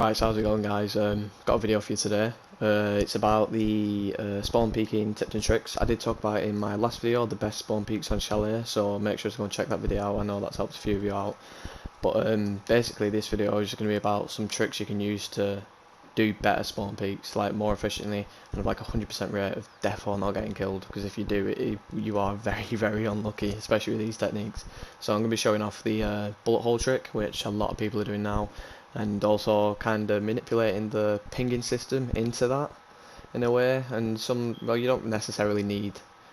Right, so how's it going, guys? Got a video for you today. It's about the spawn peeking tips and tricks. I did talk about it in my last video, the best spawn peaks on Chalet, so make sure to go and check that video out. I know that's helped a few of you out. But basically this video is just going to be about some tricks you can use to do better spawn peaks, like more efficiently, and have like a 100% rate of death or not getting killed, because if you do it, you are very, very unlucky, especially with these techniques. So I'm going to be showing off the bullet hole trick, which a lot of people are doing now, and also kind of manipulating the pinging system into that in a way. And well, you don't necessarily need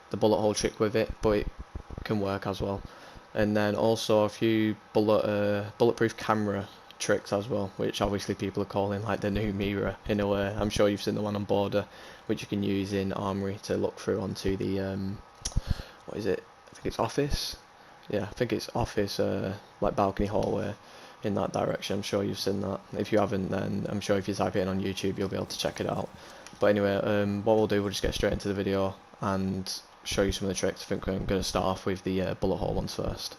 the bullet hole trick with it, but it can work as well. And then also a few bulletproof camera tricks as well, which obviously people are calling like the new mirror in a way. I'm sure you've seen the one on Border, which you can use in Armory to look through onto the what is it? I think it's office. Yeah, I think it's office, like balcony hallway in that direction. I'm sure you've seen that. If you haven't, then I'm sure if you type it in on YouTube, you'll be able to check it out. But anyway, what we'll do, we'll just get straight into the video and show you some of the tricks. I think I'm going to start off with the bullet hole ones first.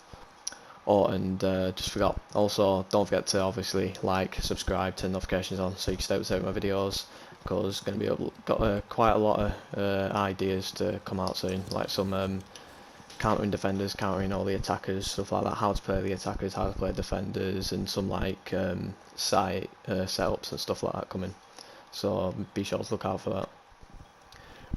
Just forgot, also don't forget to obviously like, subscribe, turn notifications on so you can stay up to date with my videos, because going to be got quite a lot of ideas to come out soon, like some countering defenders, countering all the attackers, stuff like that, how to play the attackers, how to play defenders, and some like site setups and stuff like that coming. So be sure to look out for that.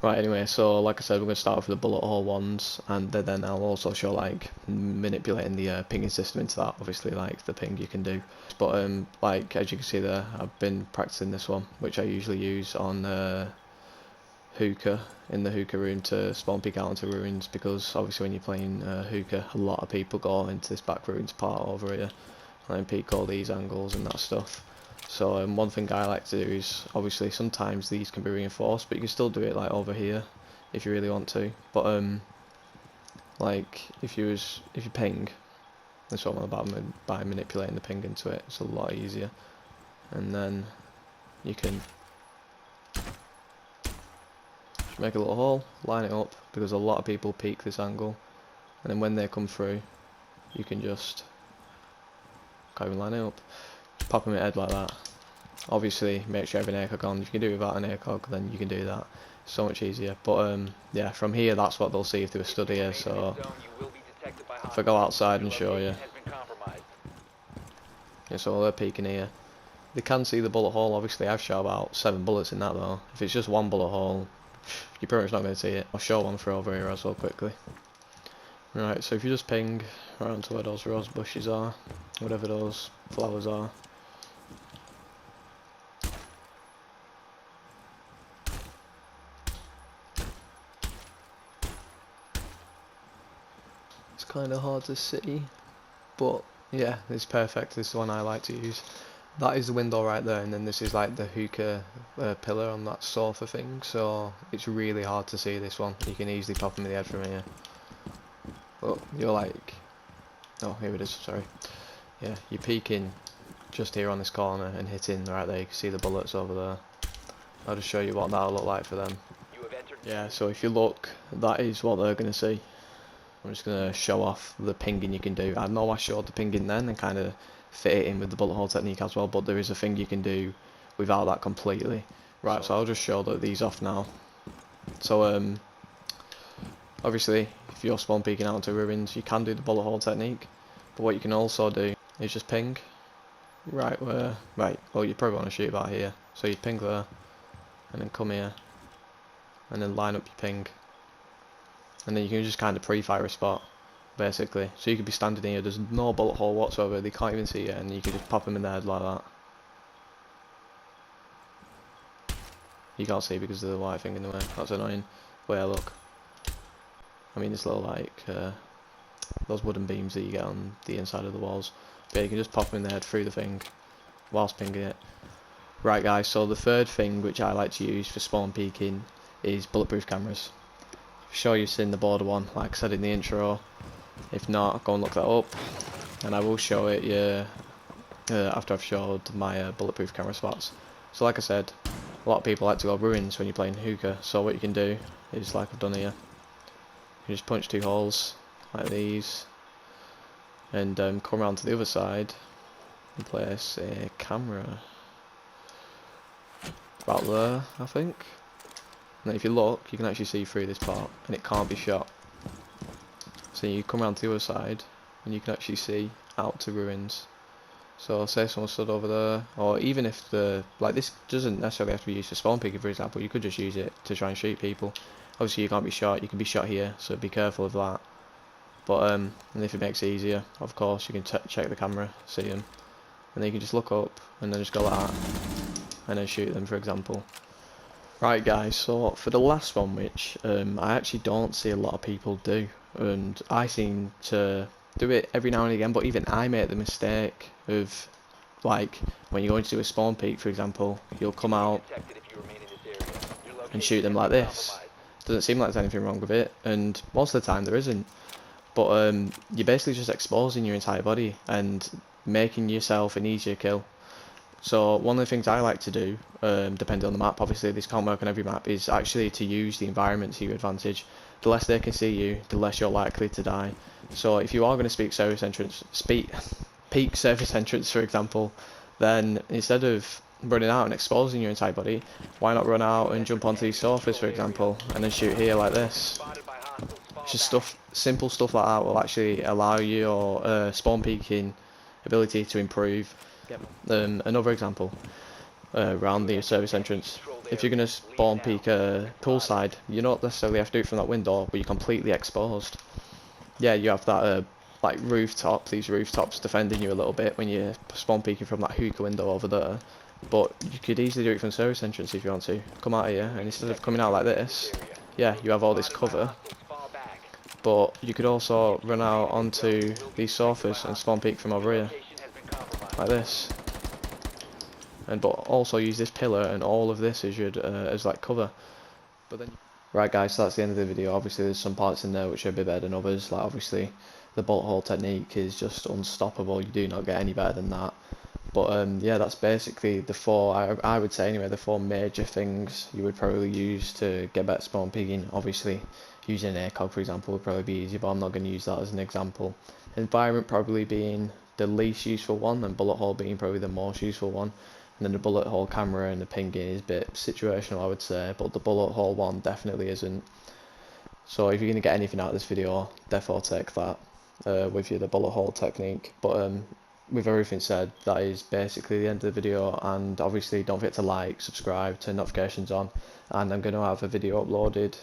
Right, anyway, so like I said, we're going to start off with the bullet hole ones, and then I'll also show like manipulating the pinging system into that, obviously like the ping you can do. But like as you can see there, I've been practicing this one, which I usually use on hookah, in the hookah room to spawn peek out into ruins, because obviously when you're playing hookah, a lot of people go into this back ruins part over here and then peek all these angles and that stuff. So one thing I like to do is, obviously sometimes these can be reinforced, but you can still do it like over here if you really want to. But like if you ping, that's what I'm about, by manipulating the ping into it, it's a lot easier. And then you can just make a little hole, line it up, because a lot of people peek this angle, and then when they come through, you can just can't even line it up. Pop them in the head like that. Obviously make sure you have an ACOG on. If you can do it without an ACOG, then you can do that. So much easier. But yeah, from here that's what they'll see if they were stood here. So if I go outside and show you, yeah, so they're peeking here. They can see the bullet hole. Obviously I've shot about 7 bullets in that though. If it's just one bullet hole, you're pretty much not going to see it. I'll show one for over here as well quickly. Right, so if you just ping around to where those rose bushes are, whatever those flowers are, it's kind of hard to see, but yeah, it's perfect. This is the one I like to use. That is the window right there, and then this is like the hookah pillar on that sofa thing, so it's really hard to see this one. You can easily pop them in the head from here. But you're like, oh, here it is, sorry. Yeah, you're peeking just here on this corner and hitting right there. You can see the bullets over there. I'll just show you what that'll look like for them. Yeah, so if you look, that is what they're going to see. I'm just going to show off the pinging you can do. I know I showed the pinging then and kind of fit it in with the bullet hole technique as well, but there is a thing you can do without that completely. Right, so I'll just show these off now. So obviously if you're spawn peeking out into ruins, you can do the bullet hole technique, but what you can also do is just ping right where, well, you probably want to shoot about here, so you ping there and then come here and then line up your ping, and then you can just kind of pre-fire a spot basically. So you could be standing here, there's no bullet hole whatsoever, they can't even see it, and you can just pop them in the head like that. You can't see because of the white thing in the way, that's annoying. But yeah, look, I mean, this little like those wooden beams that you get on the inside of the walls, but yeah, you can just pop them in the head through the thing whilst pinging it. Right guys, so the third thing which I like to use for spawn peeking is bulletproof cameras. I'm sure you've seen the Border one, like I said in the intro. If not, go and look that up, and I will show it you after I've showed my bulletproof camera spots. So like I said, a lot of people like to go ruins when you're playing hookah, so what you can do is, like I've done here, you just punch 2 holes like these, and come around to the other side and place a camera about there, I think. And then if you look, you can actually see through this part, and it can't be shot. So you come around to the other side, and you can actually see out to ruins. So say someone stood over there, or even if like this doesn't necessarily have to be used for spawn peeking, for example, you could just use it to try and shoot people. Obviously you can't be shot, you can be shot here, so be careful of that. But and if it makes it easier, of course, you can check the camera, see them, and then you can just look up, and then just go like that, and then shoot them, for example. Right guys, so for the last one, which I actually don't see a lot of people do, and I seem to do it every now and again, but even I make the mistake of, like, when you're going to do a spawn peek, for example, you'll come out and shoot them like this. Doesn't seem like there's anything wrong with it, and most of the time there isn't. But you're basically just exposing your entire body and making yourself an easier kill. So one of the things I like to do, depending on the map, obviously this can't work on every map, is actually to use the environment to your advantage. The less they can see you, the less you're likely to die. So if you are going to peek service entrance, for example, then instead of running out and exposing your entire body, why not run out and jump onto these sofas, for example, and then shoot here like this? Just simple stuff like that will actually allow your spawn peeking ability to improve. Another example, around the service entrance. If you're going to spawn peek a poolside, you don't necessarily have to do it from that window, but you're completely exposed. Yeah, you have that like these rooftops defending you a little bit when you're spawn peeking from that hookah window over there. But you could easily do it from service entrance if you want to. Come out here, and instead of coming out like this, yeah, you have all this cover. But you could also run out onto these sofas and spawn peek from over here, like this. But also use this pillar and all of this as like cover. But then, right guys, so that's the end of the video. Obviously there's some parts in there which are a bit better than others. Like obviously the bullet hole technique is just unstoppable. You do not get any better than that. But yeah, that's basically the four, I would say anyway, the four major things you would probably use to get better spawn peeking. Obviously using an ACOG, for example, would probably be easy, but I'm not going to use that as an example. Environment probably being the least useful one, and bullet hole being probably the most useful one. And then the bullet hole camera and the pinging is a bit situational, I would say, but the bullet hole one definitely isn't. So if you're going to get anything out of this video, therefore take that with you, the bullet hole technique. But with everything said, that is basically the end of the video, and obviously don't forget to like, subscribe, turn notifications on, and I'm going to have a video uploaded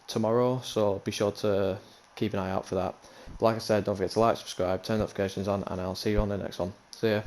tomorrow, so be sure to keep an eye out for that. But like I said, don't forget to like, subscribe, turn notifications on, and I'll see you on the next one. See ya.